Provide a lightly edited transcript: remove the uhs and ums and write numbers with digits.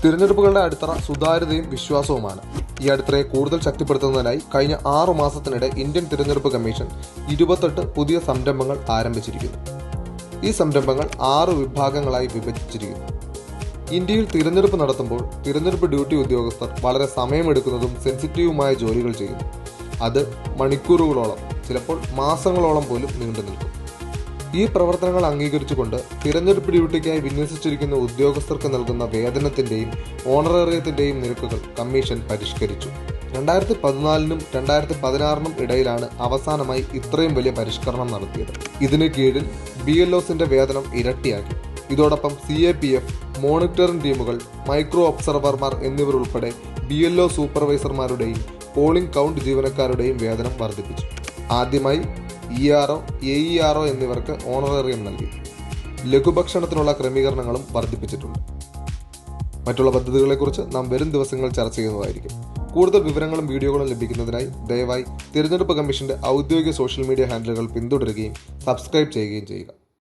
തിരഞ്ഞെടുപ്പുകളുടെ അടിത്തറ സുതാര്യതയും വിശ്വാസവുമാണ്. ഈ അടിത്തറയെ കൂടുതൽ ശക്തിപ്പെടുത്തുന്നതിനായി കഴിഞ്ഞ 6 മാസത്തിനിടെ ഇന്ത്യൻ തിരഞ്ഞെടുപ്പ് കമ്മീഷൻ 28 പുതിയ സംരംഭങ്ങൾ ആരംഭിച്ചിരിക്കുന്നു. ഈ സംരംഭങ്ങൾ 6 വിഭാഗങ്ങളായി വിഭജിച്ചിരിക്കുന്നു. ഇന്ത്യയിൽ തിരഞ്ഞെടുപ്പ് നടത്തുമ്പോൾ തിരഞ്ഞെടുപ്പ് ഡ്യൂട്ടി ഉദ്യോഗസ്ഥർ വളരെ സമയമെടുക്കുന്നതും സെൻസിറ്റീവുമായ ജോലികൾ ചെയ്യുന്നു. അത് മണിക്കൂറുകളോളം, ചിലപ്പോൾ മാസങ്ങളോളം പോലും നീണ്ടു നിൽക്കും. ഈ പ്രവർത്തനങ്ങൾ അംഗീകരിച്ചുകൊണ്ട് തിരഞ്ഞെടുപ്പ് ഡ്യൂട്ടിക്കായി വിന്യസിച്ചിരിക്കുന്ന ഉദ്യോഗസ്ഥർക്ക് നൽകുന്ന വേതനത്തിന്റെയും ഓണറേറിയത്തിന്റെയും നിരക്കുകൾ കമ്മീഷൻ പരിഷ്കരിച്ചു. 2014-നും 2016-നും ഇടയിലാണ് അവസാനമായി ഇത്രയും വലിയ പരിഷ്കരണം നടത്തിയത്. ഇതിന് കീഴിൽ BLOസിന്റെ വേതനം ഇരട്ടിയാക്കി. ഇതോടൊപ്പം CAPF, മോണിറ്ററിംഗ് ടീമുകൾ, മൈക്രോ ഒബ്സർവർമാർ എന്നിവരുൾപ്പെടെ BLO സൂപ്പർവൈസർമാരുടെയും പോളിംഗ് കൗണ്ട് ജീവനക്കാരുടെയും വേതനം വർദ്ധിപ്പിച്ചു. ആദ്യമായി ERO, AERO എന്നിവർക്ക് ഓണറേറിയം നൽകി. ലഘുഭക്ഷണത്തിനുള്ള ക്രമീകരണങ്ങളും വർദ്ധിപ്പിച്ചിട്ടുണ്ട്. മറ്റുള്ള പദ്ധതികളെക്കുറിച്ച് നാം വരും ദിവസങ്ങൾ ചർച്ച ചെയ്യുന്നതായിരിക്കും. കൂടുതൽ വിവരങ്ങളും വീഡിയോകളും ലഭിക്കുന്നതിനായി ദയവായി തിരഞ്ഞെടുപ്പ് കമ്മീഷന്റെ ഔദ്യോഗിക സോഷ്യൽ മീഡിയ ഹാൻഡിലുകൾ പിന്തുടരുകയും സബ്സ്ക്രൈബ് ചെയ്യുകയും ചെയ്യുക.